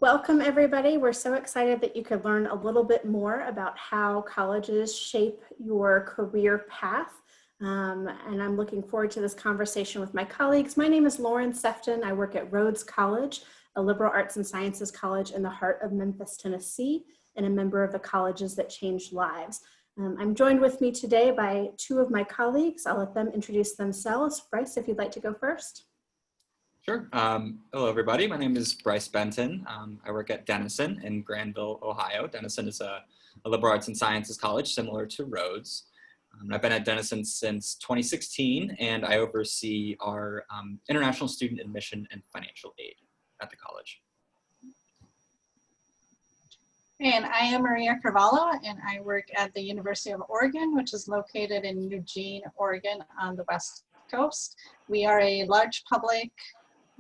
Welcome everybody. We're so excited that you could learn a little bit more about how colleges shape your career path. And I'm looking forward to this conversation with my colleagues. My name is Lauren Sefton. I work at Rhodes College, a liberal arts and sciences college in the heart of Memphis, Tennessee, and a member of the Colleges That Change Lives. I'm joined with me today by two of my colleagues. I'll let them introduce themselves. Bryce, if you'd like to go first. Sure. Hello, everybody. My name is Bryce Benton. I work at Denison in Granville, Ohio. Denison is a liberal arts and sciences college similar to Rhodes. I've been at Denison since 2016, and I oversee our international student admission and financial aid at the college. And I am Maria Carvalho, and I work at the University of Oregon, which is located in Eugene, Oregon on the West Coast. We are a large public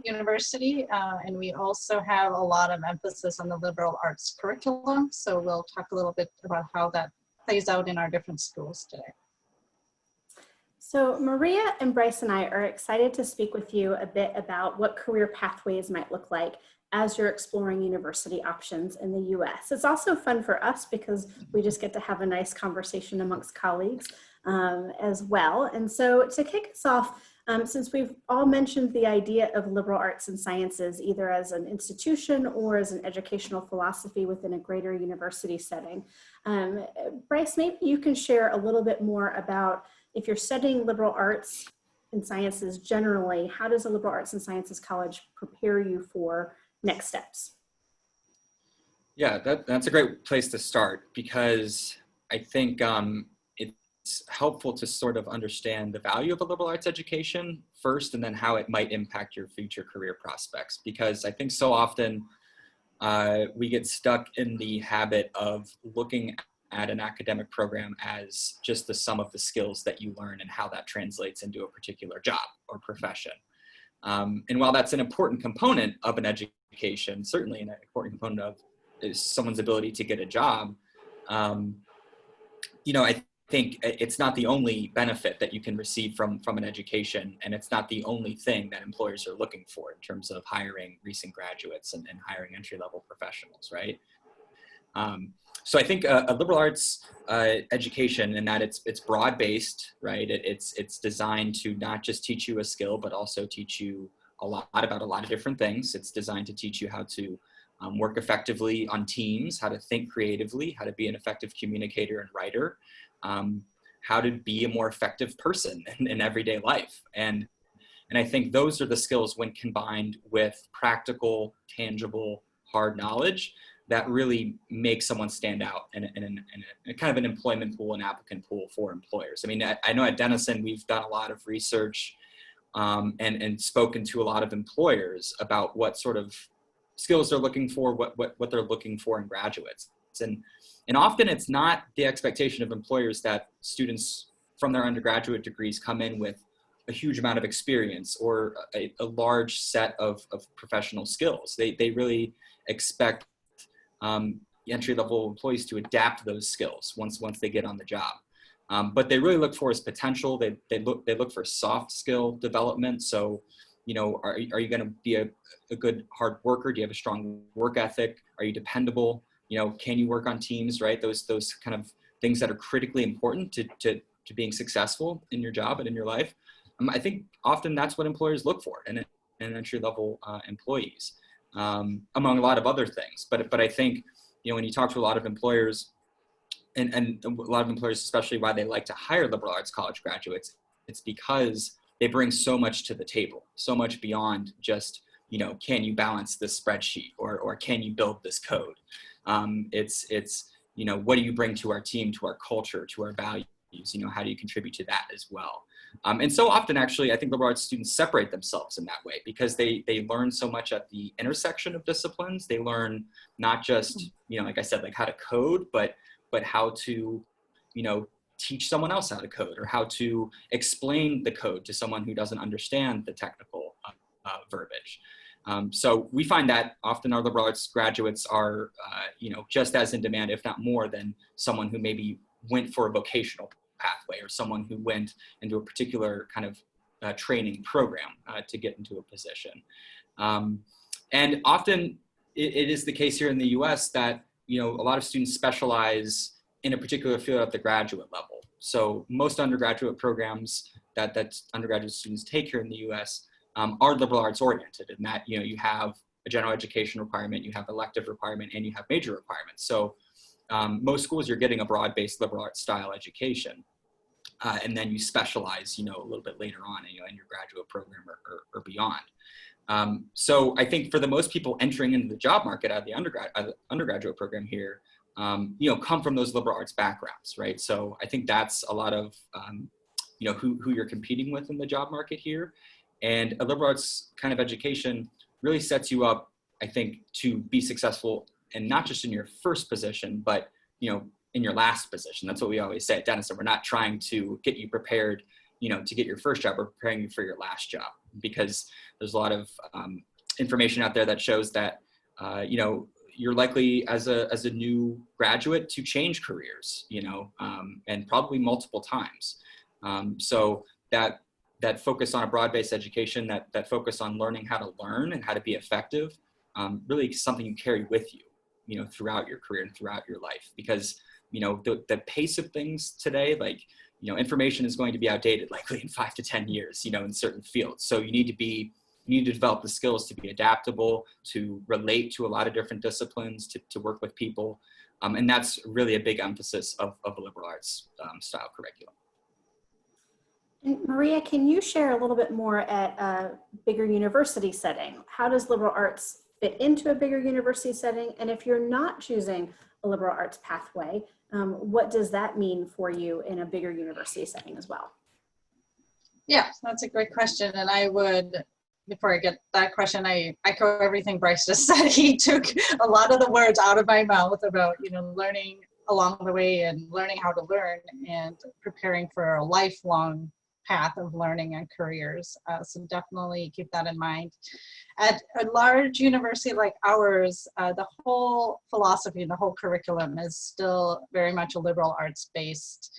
university, and we also have a lot of emphasis on the liberal arts curriculum. So we'll talk a little bit about how that plays out in our different schools today. So Maria and Bryce and I are excited to speak with you a bit about what career pathways might look like as you're exploring university options in the US. It's also fun for us because we just get to have a nice conversation amongst colleagues as well. And so to kick us off, since we've all mentioned the idea of liberal arts and sciences, either as an institution or as an educational philosophy within a greater university setting, Bryce, maybe you can share a little bit more about if you're studying liberal arts and sciences generally, how does a liberal arts and sciences college prepare you for next steps? Yeah, that's a great place to start because I think it's helpful to sort of understand the value of a liberal arts education first and then how it might impact your future career prospects. Because I think so often we get stuck in the habit of looking at an academic program as just the sum of the skills that you learn and how that translates into a particular job or profession. And while that's an important component of an education, certainly an important component of is someone's ability to get a job, I think it's not the only benefit that you can receive from an education, and it's not the only thing that employers are looking for in terms of hiring recent graduates and hiring entry-level professionals, right? So I think a liberal arts education, in that it's broad-based, right? It's designed to not just teach you a skill, but also teach you a lot about a lot of different things. It's designed to teach you how to work effectively on teams, how to think creatively, how to be an effective communicator and writer, how to be a more effective person in everyday life. And I think those are the skills, when combined with practical, tangible, hard knowledge, that really makes someone stand out in a kind of an employment pool and applicant pool for employers. I mean, I know at Denison, we've done a lot of research and spoken to a lot of employers about what sort of skills they're looking for, what they're looking for in graduates. And often it's not the expectation of employers that students from their undergraduate degrees come in with a huge amount of experience or a large set of professional skills. They really expect entry-level employees to adapt those skills once they get on the job. But they really look for is potential. They look for soft skill development. So, are you going to be a good hard worker? Do you have a strong work ethic? Are you dependable? Can you work on teams, right? Those kind of things that are critically important to being successful in your job and in your life. I think often that's what employers look for in entry-level employees, among a lot of other things. But I think, when you talk to a lot of employers, and a lot of employers, especially why they like to hire liberal arts college graduates, it's because they bring so much to the table, so much beyond just, can you balance this spreadsheet or can you build this code? It's what do you bring to our team, to our culture, to our values? How do you contribute to that as well? And so often, actually, I think liberal arts students separate themselves in that way because they learn so much at the intersection of disciplines. They learn not just, like I said, like how to code, but how to, teach someone else how to code or how to explain the code to someone who doesn't understand the technical verbiage. So we find that often our liberal arts graduates are, just as in demand, if not more, than someone who maybe went for a vocational pathway or someone who went into a particular kind of training program to get into a position. And often it is the case here in the US that, you know, a lot of students specialize in a particular field at the graduate level. So most undergraduate programs that undergraduate students take here in the US are liberal arts oriented, in that, you know, you have a general education requirement, you have elective requirement, and you have major requirements. So most schools, you're getting a broad-based liberal arts style education. And then you specialize, you know, a little bit later on, you know, in your graduate program or beyond. So I think for the most people entering into the job market out of the undergraduate program here, you know, come from those liberal arts backgrounds, right? So I think that's a lot of, you know, who you're competing with in the job market here. And a liberal arts kind of education really sets you up, I think, to be successful, and not just in your first position, but, you know, in your last position. That's what we always say at Denison. We're not trying to get you prepared, you know, to get your first job. We're preparing you for your last job, because there's a lot of information out there that shows that, you know, you're likely as a new graduate to change careers, you know, and probably multiple times. So that focus on a broad-based education, that focus on learning how to learn and how to be effective, really something you carry with you, you know, throughout your career and throughout your life. Because, you know, the pace of things today, like, you know, information is going to be outdated likely in 5 to 10 years, you know, in certain fields. So you need to develop the skills to be adaptable, to relate to a lot of different disciplines, to work with people. And that's really a big emphasis of a liberal arts style curriculum. And Maria, can you share a little bit more at a bigger university setting? How does liberal arts fit into a bigger university setting? And if you're not choosing a liberal arts pathway, what does that mean for you in a bigger university setting as well? Yeah, that's a great question. And I would, before I get that question, I echo everything Bryce just said. He took a lot of the words out of my mouth about, you know, learning along the way and learning how to learn and preparing for a lifelong path of learning and careers. So definitely keep that in mind. At a large university like ours, the whole philosophy and the whole curriculum is still very much a liberal arts based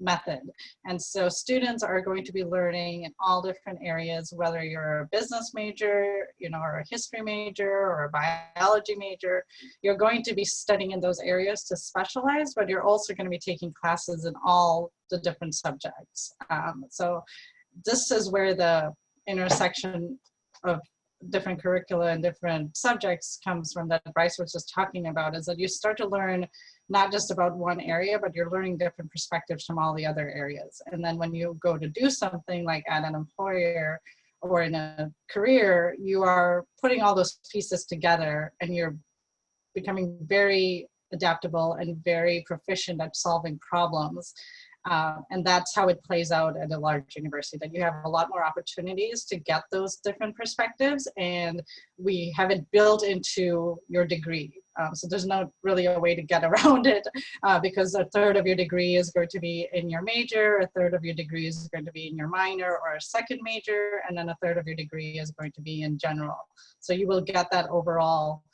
method. And so students are going to be learning in all different areas, whether you're a business major, you know, or a history major or a biology major, you're going to be studying in those areas to specialize, but you're also going to be taking classes in all the different subjects. So this is where the intersection of different curricula and different subjects comes from, that Bryce was just talking about, is that you start to learn not just about one area, but you're learning different perspectives from all the other areas. And then when you go to do something like at an employer or in a career, you are putting all those pieces together and you're becoming very adaptable and very proficient at solving problems. And that's how it plays out at a large university, that you have a lot more opportunities to get those different perspectives, and we have it built into your degree. So there's not really a way to get around it, because a third of your degree is going to be in your major, a third of your degree is going to be in your minor or a second major, and then a third of your degree is going to be in general. So you will get that overall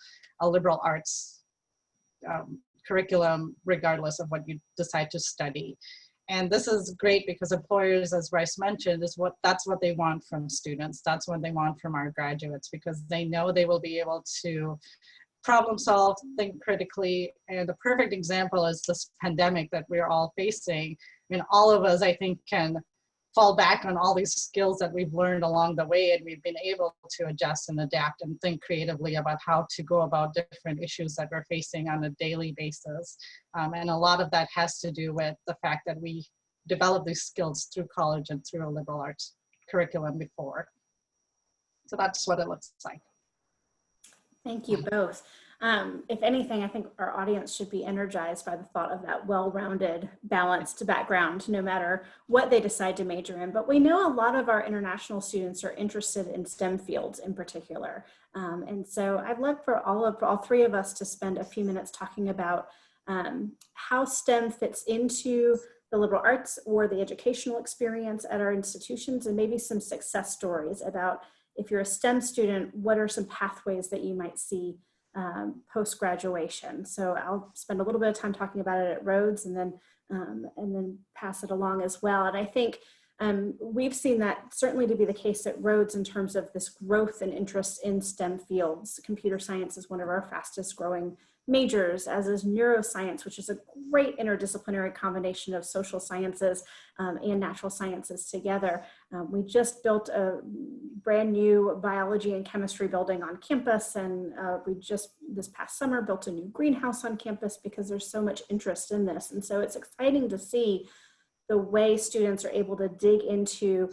liberal arts curriculum regardless of what you decide to study. And this is great because employers, as Bryce mentioned, that's what they want from students. That's what they want from our graduates, because they know they will be able to problem solve, think critically. And the perfect example is this pandemic that we're all facing. I mean, all of us, I think, can fall back on all these skills that we've learned along the way, and we've been able to adjust and adapt and think creatively about how to go about different issues that we're facing on a daily basis. And a lot of that has to do with the fact that we develop these skills through college and through a liberal arts curriculum before. So that's what it looks like. Thank you both. If anything, I think our audience should be energized by the thought of that well-rounded, balanced background, no matter what they decide to major in. But we know a lot of our international students are interested in STEM fields in particular. And so I'd love for all three of us to spend a few minutes talking about how STEM fits into the liberal arts or the educational experience at our institutions, and maybe some success stories about, if you're a STEM student, what are some pathways that you might see post-graduation. So I'll spend a little bit of time talking about it at Rhodes, and then pass it along as well. And I think We've seen that certainly to be the case at Rhodes in terms of this growth and interest in STEM fields. Computer science is one of our fastest growing majors, as is neuroscience, which is a great interdisciplinary combination of social sciences and natural sciences together. We just built a brand new biology and chemistry building on campus, and we just this past summer built a new greenhouse on campus because there's so much interest in this. And so it's exciting to see the way students are able to dig into,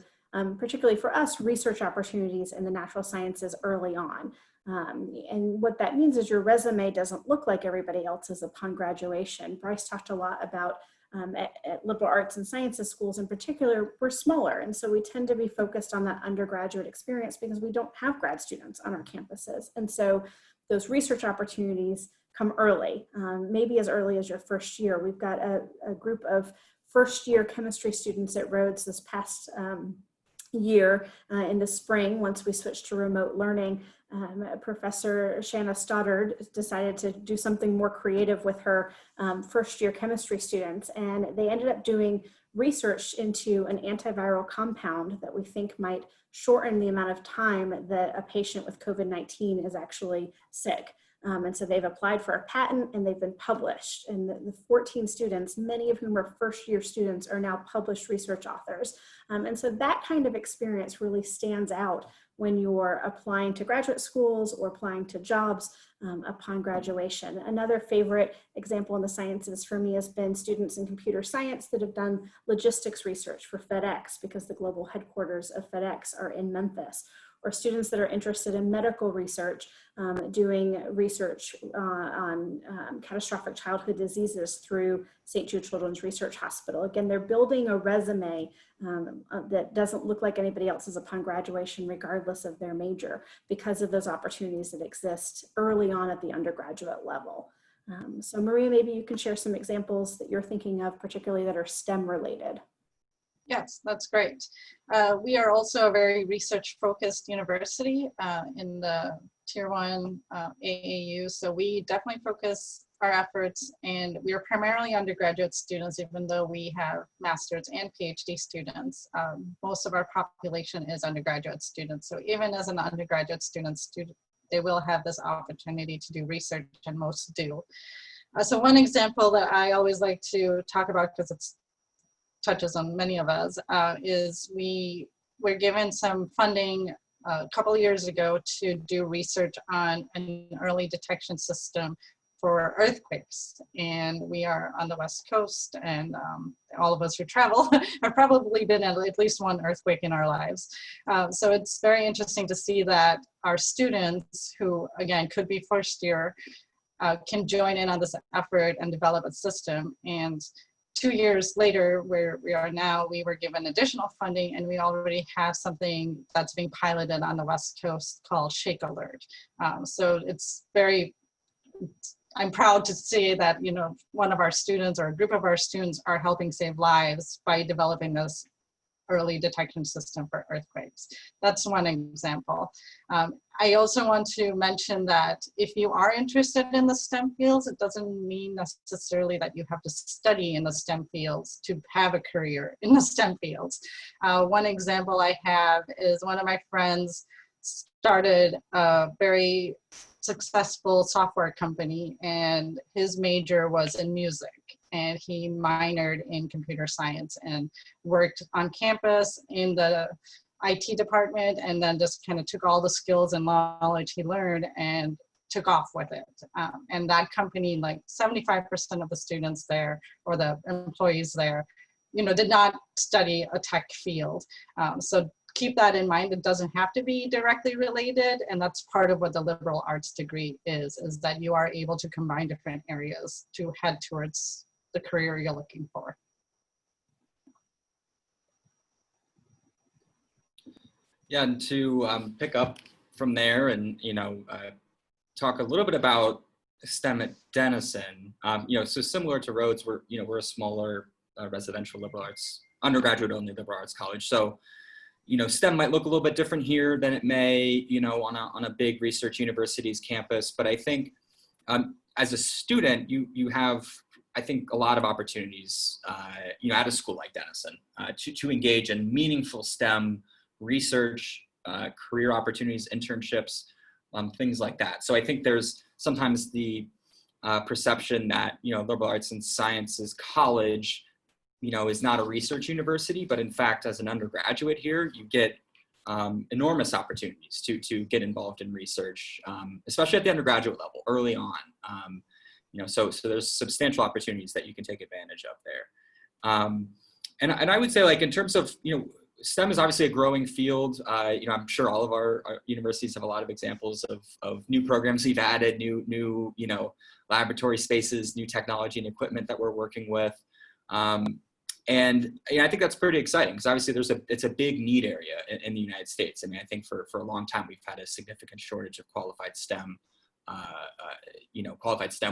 particularly for us, research opportunities in the natural sciences early on. And what that means is your resume doesn't look like everybody else's upon graduation. Bryce talked a lot about at liberal arts and sciences schools in particular, we're smaller. And so we tend to be focused on that undergraduate experience because we don't have grad students on our campuses. And so those research opportunities come early, maybe as early as your first year. We've got a group of first year chemistry students at Rhodes this past year in the spring, once we switched to remote learning. Professor Shanna Stoddard decided to do something more creative with her first year chemistry students, and they ended up doing research into an antiviral compound that we think might shorten the amount of time that a patient with COVID-19 is actually sick. And so they've applied for a patent and they've been published. And the 14 students, many of whom are first year students, are now published research authors. And so that kind of experience really stands out when you're applying to graduate schools or applying to jobs upon graduation. Another favorite example in the sciences for me has been students in computer science that have done logistics research for FedEx, because the global headquarters of FedEx are in Memphis. Or students that are interested in medical research, doing research on catastrophic childhood diseases through St. Jude Children's Research Hospital. Again, they're building a resume that doesn't look like anybody else's upon graduation, regardless of their major, because of those opportunities that exist early on at the undergraduate level. So Maria, maybe you can share some examples that you're thinking of, particularly that are STEM related. Yes, that's great. We are also a very research-focused university in the Tier 1 AAU, so we definitely focus our efforts, and we are primarily undergraduate students, even though we have master's and PhD students. Most of our population is undergraduate students, so even as an undergraduate student, they will have this opportunity to do research, and most do. So one example that I always like to talk about, because it's touches on many of us, is we were given some funding a couple of years ago to do research on an early detection system for earthquakes. And we are on the West Coast, and all of us who travel have probably been at least one earthquake in our lives. So it's very interesting to see that our students, who again could be first year, can join in on this effort and develop a system. And 2 years later, where we are now, we were given additional funding, and we already have something that's being piloted on the West Coast called Shake Alert. So it's I'm proud to say that, you know, one of our students or a group of our students are helping save lives by developing this early detection system for earthquakes. That's one example. I also want to mention that if you are interested in the STEM fields, it doesn't mean necessarily that you have to study in the STEM fields to have a career in the STEM fields. One example I have is one of my friends started a very successful software company, and his major was in music, and he minored in computer science and worked on campus in the IT department, and then just kind of took all the skills and knowledge he learned and took off with it. And that company, like 75% of the students there, or the employees there, you know, did not study a tech field. So keep that in mind. It doesn't have to be directly related, and that's part of what the liberal arts degree is that you are able to combine different areas to head towards the career you're looking for. Yeah, and to pick up from there and, you know, talk a little bit about STEM at Denison. You know, so similar to Rhodes, we're a smaller residential liberal arts, undergraduate only liberal arts college. So, you know, STEM might look a little bit different here than it may, you know, on a big research university's campus. But I think as a student, you have I think, a lot of opportunities, at a school like Denison to engage in meaningful STEM research, career opportunities, internships, things like that. So I think there's sometimes the perception that, liberal arts and sciences college, is not a research university, but in fact, as an undergraduate here, you get enormous opportunities to get involved in research, especially at the undergraduate level early on. So there's substantial opportunities that you can take advantage of there. And I would say, like, in terms of, STEM is obviously a growing field. I'm sure all of our universities have a lot of examples of new programs we've added, new laboratory spaces, new technology and equipment that we're working with. And I think that's pretty exciting, because obviously it's a big need area in the United States. I mean, I think for a long time we've had a significant shortage of qualified STEM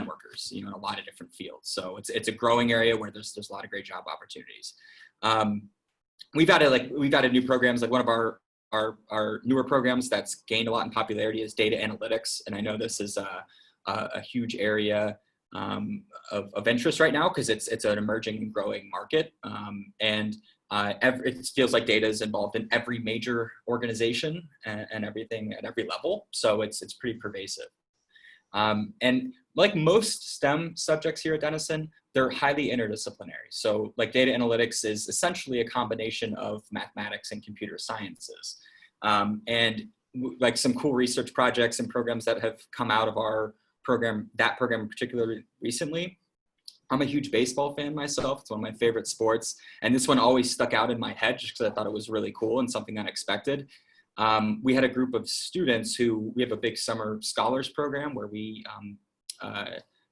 workers, in a lot of different fields. So it's a growing area where there's a lot of great job opportunities. We've added new programs. Like, one of our newer programs that's gained a lot in popularity is data analytics, and I know this is a huge area of interest right now, because it's an emerging and growing market, it feels like data is involved in every major organization and everything at every level. So it's pretty pervasive. And like most STEM subjects here at Denison, they're highly interdisciplinary. So, like, data analytics is essentially a combination of mathematics and computer sciences. Like, some cool research projects and programs that have come out of our program, that program in particular recently. I'm a huge baseball fan myself. It's one of my favorite sports. And this one always stuck out in my head just because I thought it was really cool and something unexpected. We had a group of students we have a big summer scholars program where we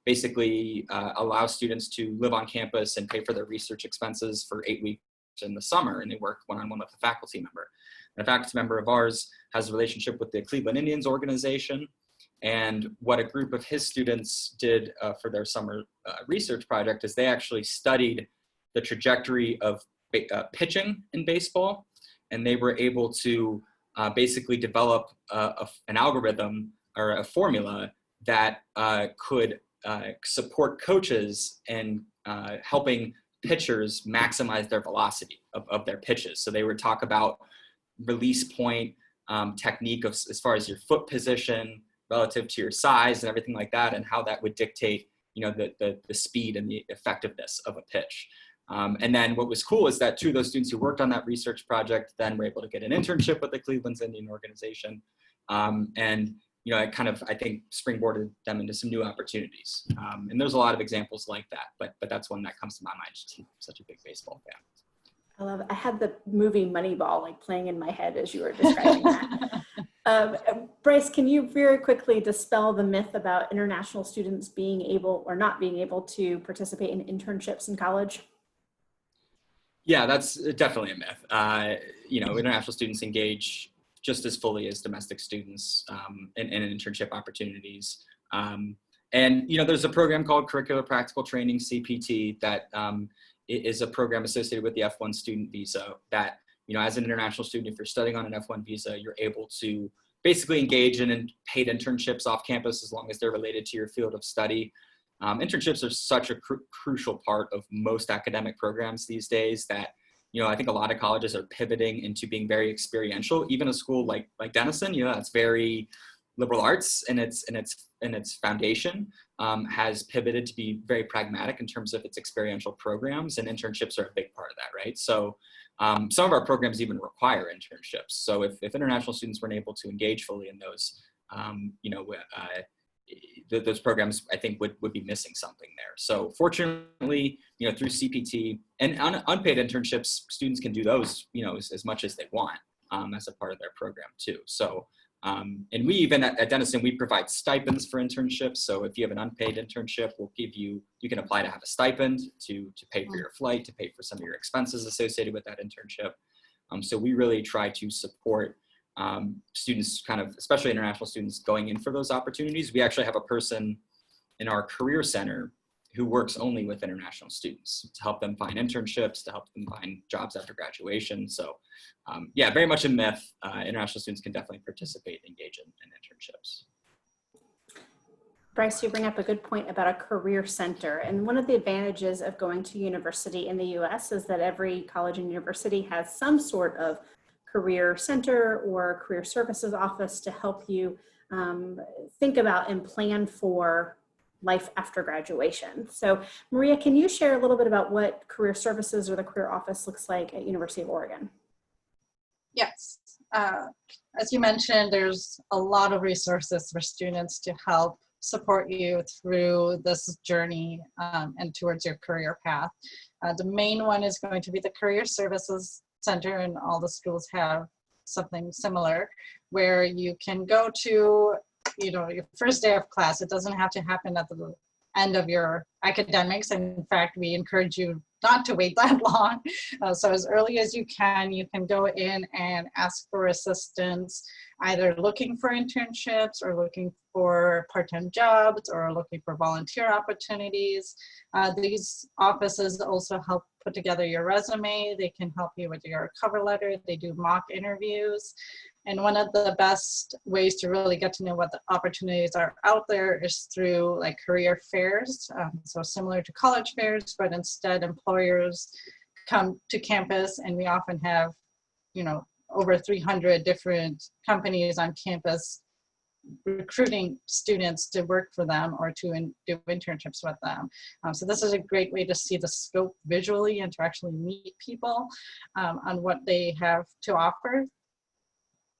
basically allow students to live on campus and pay for their research expenses for 8 weeks in the summer, and they work one-on-one with a faculty member. And a faculty member of ours has a relationship with the Cleveland Indians organization, and what a group of his students did for their summer research project is they actually studied the trajectory of pitching in baseball, and they were able to basically develop an algorithm or a formula that could support coaches in helping pitchers maximize their velocity of their pitches. So they would talk about release point, technique as far as your foot position relative to your size and everything like that, and how that would dictate, the speed and the effectiveness of a pitch. And then what was cool is that two of those students who worked on that research project then were able to get an internship with the Cleveland Indian organization. And it kind of, I think, springboarded them into some new opportunities. And there's a lot of examples like that, but that's one that comes to my mind, just I'm such a big baseball fan. I love it. I had the movie Moneyball like playing in my head as you were describing that. Bryce, can you very quickly dispel the myth about international students being able or not being able to participate in internships in college? Yeah, that's definitely a myth. International students engage just as fully as domestic students in internship opportunities. And there's a program called Curricular Practical Training, CPT, that is a program associated with the F1 student visa that, as an international student, if you're studying on an F1 visa, you're able to basically engage in paid internships off campus as long as they're related to your field of study. Internships are such a crucial part of most academic programs these days that, I think a lot of colleges are pivoting into being very experiential. Even a school like Denison, that's very liberal arts in its foundation, has pivoted to be very pragmatic in terms of its experiential programs, and internships are a big part of that, right? So some of our programs even require internships. So if international students weren't able to engage fully in those, those programs, I think, would be missing something there. So fortunately, through CPT and unpaid internships, students can do those, as much as they want as a part of their program too. So, and we even at Denison, we provide stipends for internships. So if you have an unpaid internship, we'll give you can apply to have a stipend to pay for your flight, to pay for some of your expenses associated with that internship. So we really try to support students, kind of, especially international students, going in for those opportunities. We actually have a person in our career center who works only with international students to help them find internships, to help them find jobs after graduation. So yeah, very much a myth. International students can definitely participate, engage in internships. Bryce, you bring up a good point about a career center. And one of the advantages of going to university in the US is that every college and university has some sort of career center or career services office to help you think about and plan for life after graduation. So Maria, can you share a little bit about what career services or the career office looks like at University of Oregon? Yes. As you mentioned, there's a lot of resources for students to help support you through this journey and towards your career path. The main one is going to be the Career Services Center, and all the schools have something similar where you can go to, your first day of class. It doesn't have to happen at the end of your academics. In fact, we encourage you not to wait that long. So as early as you can go in and ask for assistance, either looking for internships or looking for part-time jobs or looking for volunteer opportunities. These offices also help put together your resume. They can help you with your cover letter. They do mock interviews. And one of the best ways to really get to know what the opportunities are out there is through like career fairs. So similar to college fairs, but instead employers come to campus, and we often have, over 300 different companies on campus recruiting students to work for them or to do internships with them. So this is a great way to see the scope visually and to actually meet people on what they have to offer.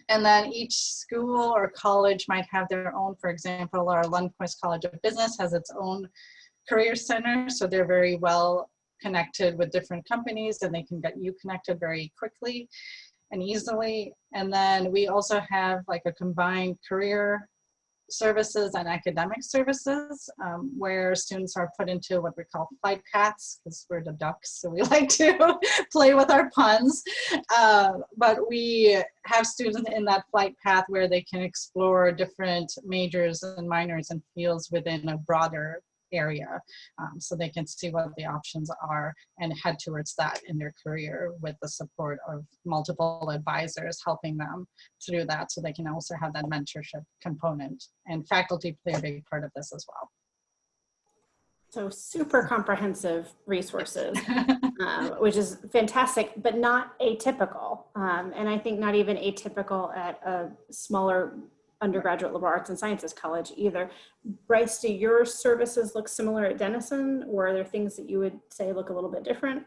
And then each school or college might have their own. For example, our Lundquist College of Business has its own career center, so they're very well connected with different companies, and they can get you connected very quickly and easily. And then we also have like a combined career services and academic services where students are put into what we call flight paths, because we're the ducks, so we like to play with our puns. But we have students in that flight path where they can explore different majors and minors and fields within a broader area, so they can see what the options are and head towards that in their career with the support of multiple advisors helping them through that, so they can also have that mentorship component, and faculty play a big part of this as well. So super comprehensive resources, which is fantastic, but not atypical. And I think not even atypical at a smaller undergraduate liberal arts and sciences college either. Bryce, do your services look similar at Denison, or are there things that you would say look a little bit different?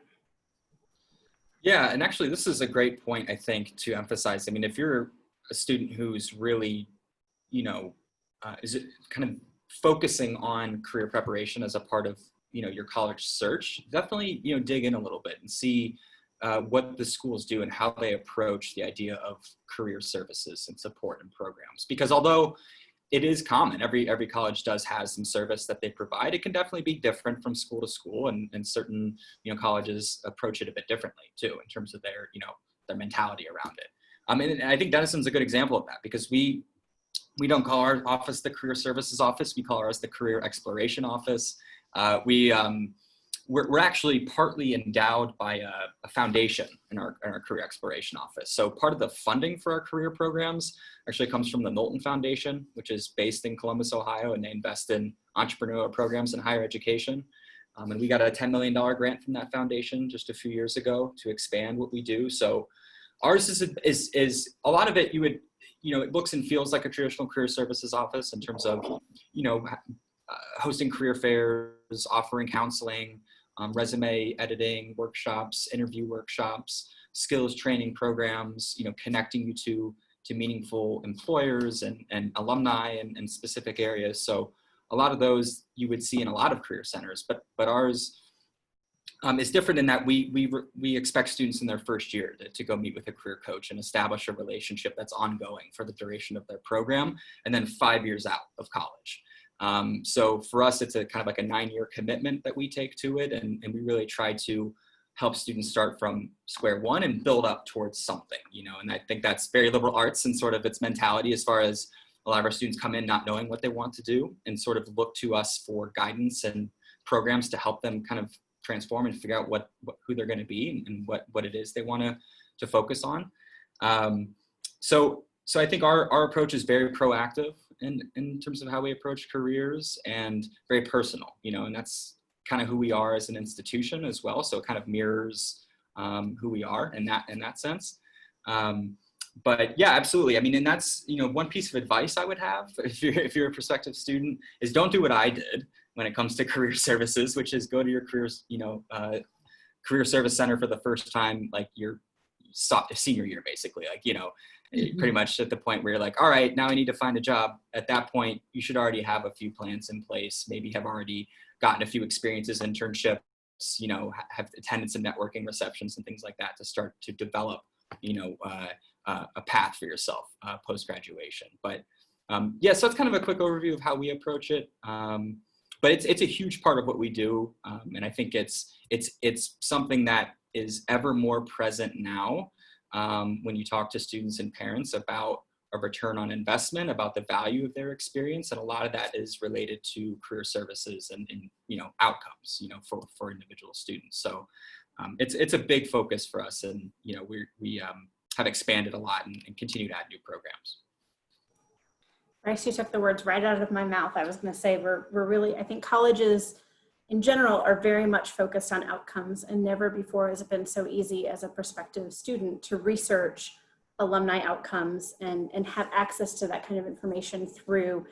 Yeah, and actually this is a great point, I think, to emphasize. I mean, if you're a student who's really, is it kind of focusing on career preparation as a part of, your college search, definitely, dig in a little bit and see what the schools do and how they approach the idea of career services and support and programs. Because although it is common, every college does have some service that they provide, it can definitely be different from school to school, and certain colleges approach it a bit differently too in terms of their their mentality around it. And I think Denison's a good example of that, because we don't call our office the career services office, we call ours the career exploration office. We're actually partly endowed by a foundation in our career exploration office. So part of the funding for our career programs actually comes from the Knowlton Foundation, which is based in Columbus, Ohio, and they invest in entrepreneurial programs in higher education. And we got a $10 million grant from that foundation just a few years ago to expand what we do. So ours is a lot of it, it looks and feels like a traditional career services office in terms of, hosting career fairs, offering counseling, resume editing workshops, interview workshops, skills training programs, connecting you to meaningful employers and alumni in specific areas. So a lot of those you would see in a lot of career centers, but ours is different in that we expect students in their first year to go meet with a career coach and establish a relationship that's ongoing for the duration of their program, and then 5 years out of college. So for us, it's a kind of like a 9-year commitment that we take to it. And we really try to help students start from square one and build up towards something, and I think that's very liberal arts and sort of its mentality, as far as a lot of our students come in not knowing what they want to do and sort of look to us for guidance and programs to help them kind of transform and figure out who they're going to be and what it is they want to focus on. So I think our approach is very proactive in terms of how we approach careers, and very personal, you know, and that's kind of who we are as an institution as well. So it kind of mirrors who we are in that sense. But yeah, absolutely. I mean, and that's, you know, one piece of advice I would have if you're a prospective student is don't do what I did when it comes to career services, which is go to your careers, you know, career service center for the first time, like your senior year, basically, like, you know, pretty much at the point where you're like, all right, now I need to find a job. At that point, you should already have a few plans in place, maybe have already gotten a few experiences, internships, you know, have attendance and networking receptions and things like that to start to develop, you know, a path for yourself post-graduation. But yeah, so it's kind of a quick overview of how we approach it. But it's a huge part of what we do. And I think it's something that is ever more present now when you talk to students and parents about a return on investment, about the value of their experience. And a lot of that is related to career services and you know, outcomes, you know, for individual students. So it's a big focus for us. And, you know, we have expanded a lot and continue to add new programs. Bryce, you took the words right out of my mouth. I was going to say we're really, I think colleges in general are very much focused on outcomes, and never before has it been so easy as a prospective student to research alumni outcomes and have access to that kind of information through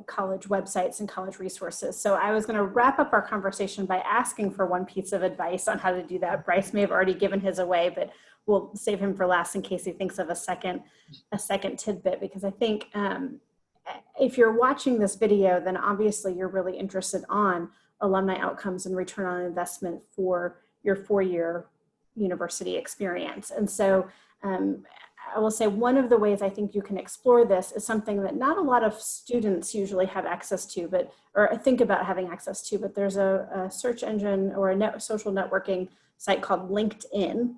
college websites and college resources. So I was going to wrap up our conversation by asking for one piece of advice on how to do that. Bryce may have already given his away, but we'll save him for last in case he thinks of a second tidbit, because I think if you're watching this video, then obviously you're really interested on alumni outcomes and return on investment for your 4-year university experience. And so I will say one of the ways I think you can explore this is something that not a lot of students usually have access to, or think about having access to, but there's a search engine or a social networking site called LinkedIn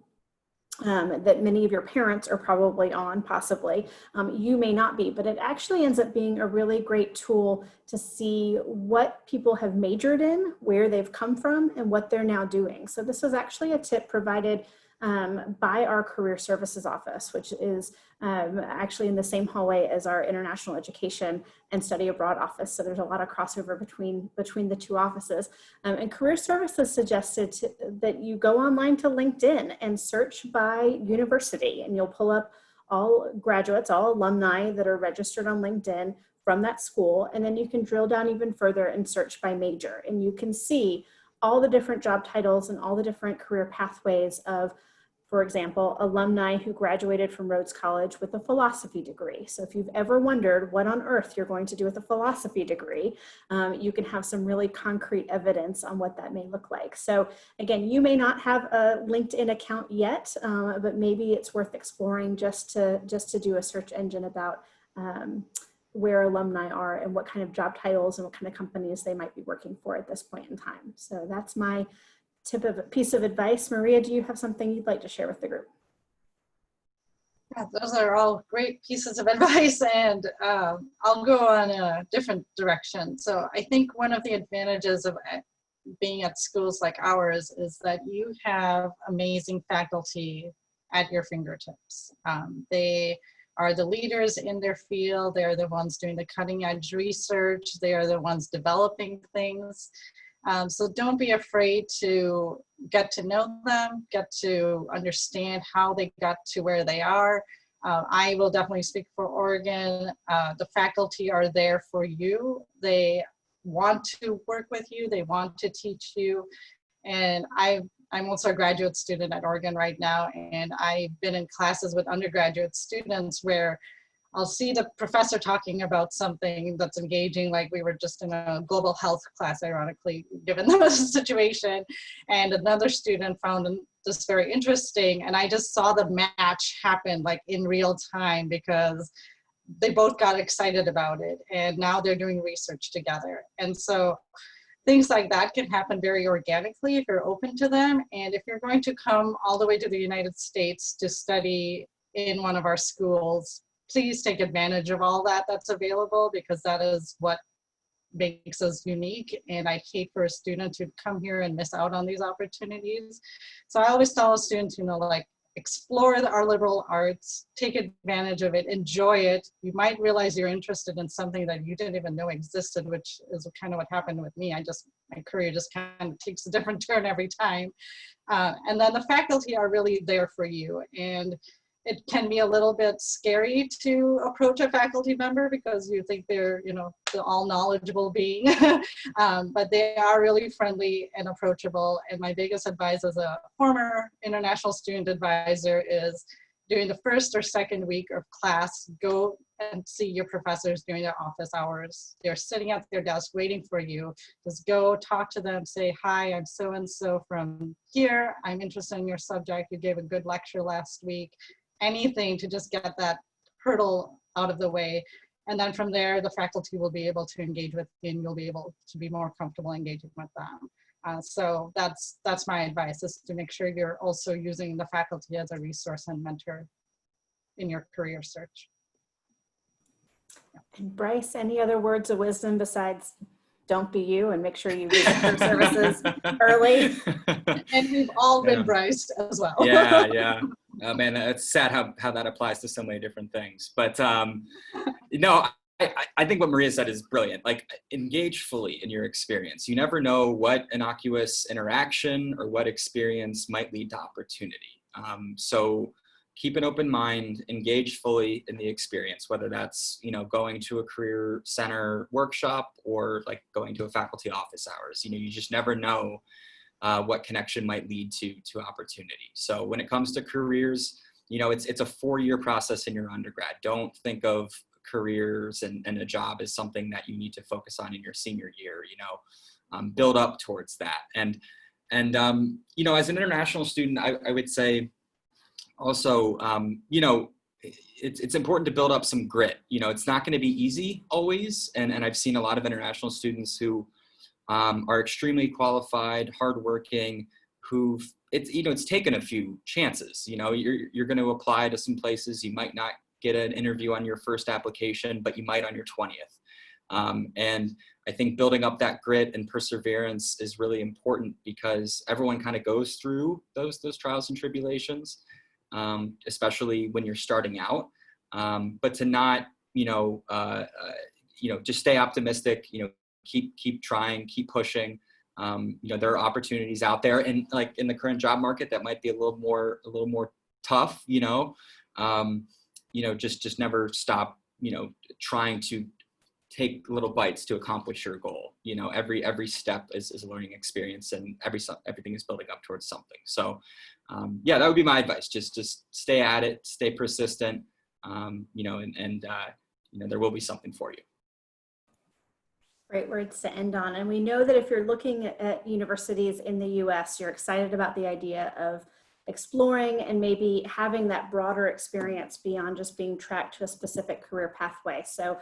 that many of your parents are probably on, possibly. You may not be, but it actually ends up being a really great tool to see what people have majored in, where they've come from, and what they're now doing. So this was actually a tip provided by our career services office, which is actually in the same hallway as our international education and study abroad office. So there's a lot of crossover between the two offices. And career services suggested that you go online to LinkedIn and search by university, and you'll pull up all graduates, all alumni that are registered on LinkedIn from that school. And then you can drill down even further and search by major, and you can see all the different job titles and all the different career pathways of, for example, alumni who graduated from Rhodes College with a philosophy degree. So if you've ever wondered what on earth you're going to do with a philosophy degree, you can have some really concrete evidence on what that may look like. So again, you may not have a LinkedIn account yet, but maybe it's worth exploring just to do a search engine about where alumni are and what kind of job titles and what kind of companies they might be working for at this point in time. So that's my piece of advice. Maria, do you have something you'd like to share with the group? Yeah, those are all great pieces of advice, and I'll go on a different direction. So I think one of the advantages of being at schools like ours is that you have amazing faculty at your fingertips. They are the leaders in their field. They're the ones doing the cutting edge research. They are the ones developing things. So don't be afraid to get to know them, get to understand how they got to where they are. I will definitely speak for Oregon. The faculty are there for you. They want to work with you. They want to teach you. And I'm also a graduate student at Oregon right now, and I've been in classes with undergraduate students where I'll see the professor talking about something that's engaging, like we were just in a global health class, ironically, given the situation, and another student found this very interesting, and I just saw the match happen like in real time because they both got excited about it, and now they're doing research together. And so things like that can happen very organically if you're open to them. And if you're going to come all the way to the United States to study in one of our schools, please take advantage of all that's available, because that is what makes us unique. And I hate for a student to come here and miss out on these opportunities. So I always tell students, like, explore our liberal arts, take advantage of it, enjoy it. You might realize you're interested in something that you didn't even know existed, which is kind of what happened with me. My career just kind of takes a different turn every time. And then the faculty are really there for you. And it can be a little bit scary to approach a faculty member because you think they're, the all knowledgeable being, but they are really friendly and approachable. And my biggest advice as a former international student advisor is during the first or second week of class, go and see your professors during their office hours. They're sitting at their desk waiting for you. Just go talk to them, say, hi, I'm so-and-so from here. I'm interested in your subject. You gave a good lecture last week. Anything to just get that hurdle out of the way. And then from there, the faculty will be able to engage with you and you'll be able to be more comfortable engaging with them. So that's my advice, is to make sure you're also using the faculty as a resource and mentor in your career search. And Bryce, any other words of wisdom besides don't be you and make sure you visit career services early? And we've all been Bryce as well. Yeah. Man, it's sad how that applies to so many different things. But I think what Maria said is brilliant. Like, engage fully in your experience. You never know what innocuous interaction or what experience might lead to opportunity. So keep an open mind, engage fully in the experience, whether that's, going to a career center workshop or like going to a faculty office hours. You just never know what connection might lead to opportunity. So when it comes to careers, it's a 4-year process in your undergrad. Don't think of careers and a job as something that you need to focus on in your senior year. Build up towards that. And as an international student, I would say also, it's important to build up some grit. It's not going to be easy always. And I've seen a lot of international students who are extremely qualified, hardworking, it's taken a few chances. You're going to apply to some places. You might not get an interview on your first application, but you might on your 20th. And I think building up that grit and perseverance is really important because everyone kind of goes through those trials and tribulations, especially when you're starting out. But to not, just stay optimistic, keep trying, keep pushing. There are opportunities out there, and like in the current job market that might be a little more tough, just never stop, trying to take little bites to accomplish your goal. Every step is a learning experience, and everything is building up towards something. So that would be my advice. Just stay at it, stay persistent, and there will be something for you. Great words to end on. And we know that if you're looking at universities in the US, you're excited about the idea of exploring and maybe having that broader experience beyond just being tracked to a specific career pathway. So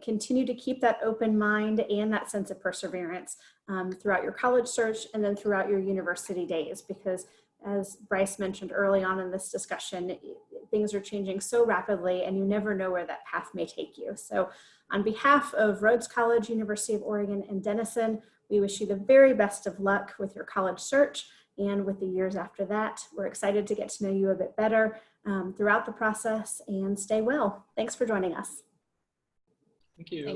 continue to keep that open mind and that sense of perseverance throughout your college search and then throughout your university days, because as Bryce mentioned early on in this discussion, things are changing so rapidly and you never know where that path may take you. So on behalf of Rhodes College, University of Oregon, and Denison, we wish you the very best of luck with your college search and with the years after that. We're excited to get to know you a bit better throughout the process, and stay well. Thanks for joining us. Thank you.